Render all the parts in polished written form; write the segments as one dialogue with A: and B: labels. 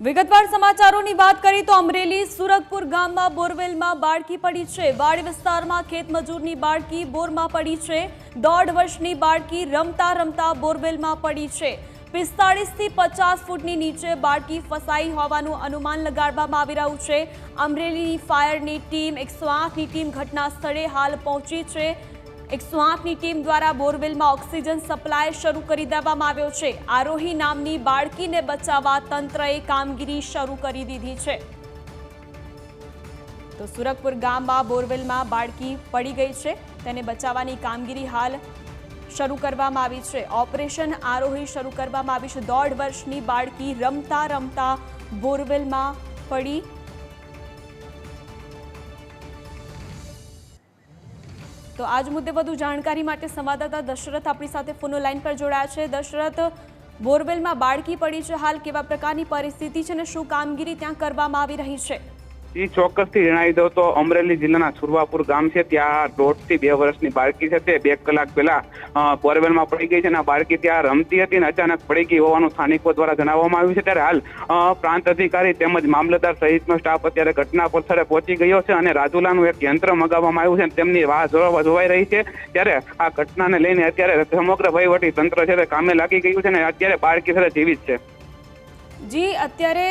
A: વિગતવાર સમાચારોની વાત કરીએ તો અમરેલી સુરગપુર ગામમાં બોરવેલમાં બાળકી પડી છે। વાડી વિસ્તારમાં ખેતમજૂરની બાળકી બોરમાં પડી છે। 1.5 વર્ષની બાળકી રમતા રમતા બોરવેલમાં પડી છે। 45 થી 50 ફૂટની નીચે બાળકી ફસાઈ હોવાનું અનુમાન લગાડવામાં આવી રહ્યું છે। અમરેલી ફાયરની ટીમ 108ની ટીમ ઘટના સ્થળે હાલ પહોંચી છે। 108ની ટીમ દ્વારા બોરવેલમાં ઓક્સિજન સપ્લાય શરૂ કરી દેવામાં આવ્યો છે। આરોહી નામની બાળકીને બચાવવા તંત્રએ કામગીરી શરૂ કરી દીધી છે। તો સુરગપુર ગામમાં બોરવેલમાં બાળકી પડી ગઈ છે, તેને બચાવવાની કામગીરી હાલ શરૂ કરવામાં આવી છે। ઓપરેશન આરોહી શરૂ કરવામાં આવી છે। 1.5 વર્ષની બાળકી રમતા રમતા બોરવેલમાં પડી। તો આજ મુદ્દે વધુ જાણકારી માટે સંવાદદાતા દશરથ આપણી સાથે ફોન લાઈન પર જોડાયા છે। દશરથ, બોરવેલમાં બાળકી પડી છે, હાલ કેવા પ્રકારની પરિસ્થિતિ છે અને શું કામગીરી ત્યાં કરવામાં આવી રહી છે?
B: ચોક્કસથી જણાવી દઉં તો અમરેલી જિલ્લાના સુરવાપુર ગામ છે, ત્યાં 1.5 થી 2 વર્ષની બાળકી છે તે 2 કલાક પહેલા બોરવેલમાં પડી ગઈ છે અને બાળકી ત્યાં રમતી હતી અને અચાનક પડી ગઈ હોવાનું સ્થાનિકો દ્વારા જણાવવામાં આવ્યું છે। ત્યારે હાલ પ્રાંત અધિકારી તેમજ મામલતદાર સહિતનો સ્ટાફ અત્યારે ઘટના સ્થળે પહોંચી ગયો છે અને રાજુલાનું એક યંત્ર મંગાવવામાં આવ્યું છે, તેમની વાહ જોવાઈ રહી છે। ત્યારે આ ઘટનાને લઈને અત્યારે સમગ્ર વહીવટી તંત્ર છે તે કામે લાગી ગયું છે અને અત્યારે બાળકી સાથે જીવિત છે।
A: જી, અત્યારે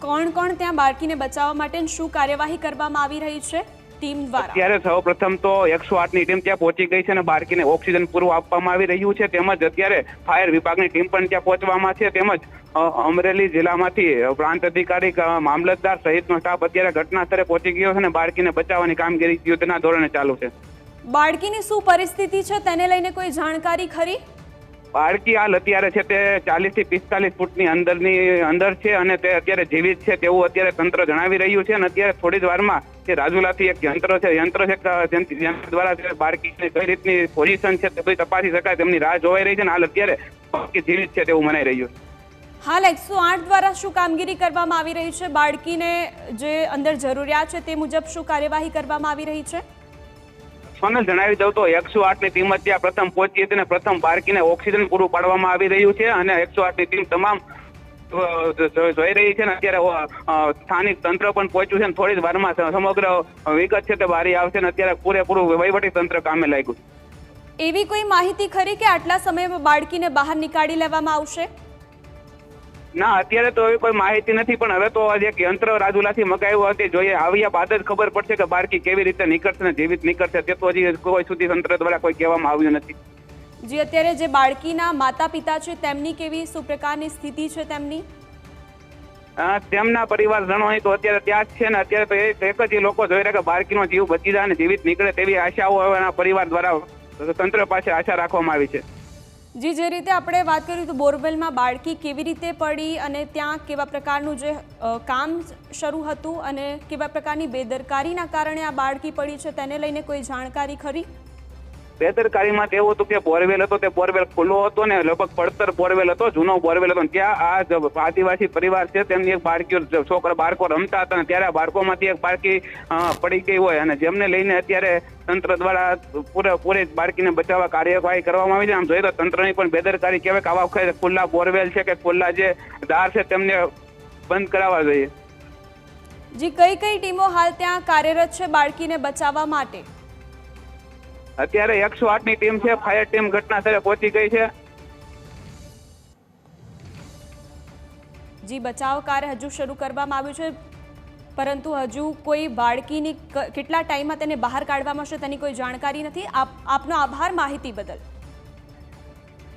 A: કોણ ત્યાં બાળકીને બચાવવા માટે શું કાર્યવાહી કરવામાં આવી રહી છે ટીમ દ્વારા?
B: અત્યારે સૌપ્રથમ તો 108ની ટીમ ત્યાં પહોંચી ગઈ છે અને બાળકીને ઓક્સિજન પૂરું આપવામાં આવી રહ્યું છે, તેમજ અત્યારે ફાયર વિભાગની ટીમ પણ ત્યાં પહોંચવામાં છે, તેમજ અમરેલી જિલ્લામાંથી પ્રાંત અધિકારી મામલતદાર સહિતનો સ્ટાફ અત્યારે ઘટના સ્થળે પહોંચી ગયો છે અને બાળકીને બચાવવાની કામગીરી યુદ્ધના ધોરણે ચાલુ છે।
A: બાળકીની શું પરિસ્થિતિ છે તેને લઈને કોઈ જાણકારી ખરી?
B: બાળકી હાલ અત્યારે છે તે 40 થી 45 ફૂટની અંદર છે અને તે અત્યારે જીવિત છે તેવું અત્યારે તંત્ર જણાવી રહ્યું છે અને અત્યારે થોડી જ વારમાં જે રાજુલાથી એક યંત્ર છે દ્વારા બાળકીની કઈ રીતની પોઝિશન છે તે બધી તપાસી શકાય તેમની રાહ જોવાઈ રહી છે અને હાલ અત્યારે બાળકી જીવિત છે તેવું મનાઈ રહ્યું છે।
A: હાલ 108 દ્વારા શું કામગીરી કરવામાં આવી રહી છે? બાળકીને જે અંદર જરૂરિયાત છે તે મુજબ શું કાર્યવાહી કરવામાં આવી રહી છે?
B: સોનલ, જણાવી દઉં તો 108ની ટીમ ત્યાં પ્રથમ પહોંચી હતી અને પ્રથમ બાળકીને ઓક્સિજન પૂરું પાડવામાં આવી રહ્યું છે અને 108ની ટીમ તમામ જોઈ રહી છે અને અત્યારે સ્થાનિક તંત્ર પણ પહોંચ્યું છે અને થોડી જ વારમાં સમગ્ર વિગત છે તે બહાર આવશે અને અત્યારે પૂરેપૂરું વહીવટી તંત્ર કામે લાગ્યું।
A: એવી કોઈ માહિતી ખરી કે આટલા સમયમાં બાળકીને બહાર નીકાળી લેવામાં આવશે?
B: ના, અત્યારે તો એવી કોઈ માહિતી નથી, પણ હવે તો એક યંત્ર રાજુલાથી મગાવ્યું હતી, જોઈએ આવ્યા બાદ જ ખબર પડશે કે બાળકી કેવી રીતે નીકળશે ને જીવિત નીકળશે, તે તો હજી કોઈ સુધી તંત્ર દ્વારા કોઈ કહેવામાં આવ્યું નથી।
A: જી, અત્યારે જે બાળકીના માતા પિતા છે તેમની કેવી શું પ્રકારની સ્થિતિ છે તેમની?
B: તેમના પરિવારજનો તો અત્યારે ત્યાં જ છે ને અત્યારે તો એક જ લોકો જોઈ રહ્યા કે બાળકીનો જીવ બચી જાય અને જીવિત નીકળે તેવી આશાઓ એના પરિવાર દ્વારા તંત્ર પાસે આશા રાખવામાં આવી છે।
A: જી, જે રીતે આપણે વાત કરી તો બોરવેલમાં બાળકી કેવી રીતે પડી અને ત્યાં કેવા પ્રકારનું જે કામ શરૂ હતું અને કેવા પ્રકારની બેદરકારીના કારણે આ બાળકી પડી છે તેને લઈને કોઈ જાણકારી ખરી?
B: બેદરકારીમાં તો એવું હતું કે બોરવેલ હતો તે બોરવેલ ખુલ્લો હતો ને લગભગ પડતર બોરવેલ હતો, જૂનો બોરવેલ હતો, ત્યાં આ આદિવાસી પરિવાર છે તેમની એક બાળકીઓ બાળકો રમતા હતા અને ત્યારે આ બાળકોમાંથી એક બાળકી પડી ગઈ હોય અને જેમને લઈને અત્યારે તંત્ર દ્વારા પૂરેપૂરી બાળકીને બચાવવા કાર્યવાહી કરવામાં આવી છે। આમ જોઈએ તો તંત્રની પણ બેદરકારી કહેવાય કે આવા વખતે ખુલ્લા બોરવેલ છે કે ખુલ્લા જે દાર છે તેમને બંધ કરાવવા જોઈએ।
A: જી, કઈ ટીમો હાલ ત્યાં કાર્યરત છે બાળકીને બચાવવા માટે?
B: અત્યારે 108ની ટીમ છે, ફાયર ટીમ ઘટના સ્થળે પહોંચી ગઈ છે।
A: જી, બચાવ કાર્ય હજુ શરૂ કરવામાં આવ્યું છે, પરંતુ હજુ કોઈ બાળકીની કેટલા ટાઈમમાં તેને બહાર કાઢવામાં આવશે તેની કોઈ જાણકારી નથી। આપનો આભાર માહિતી બદલ।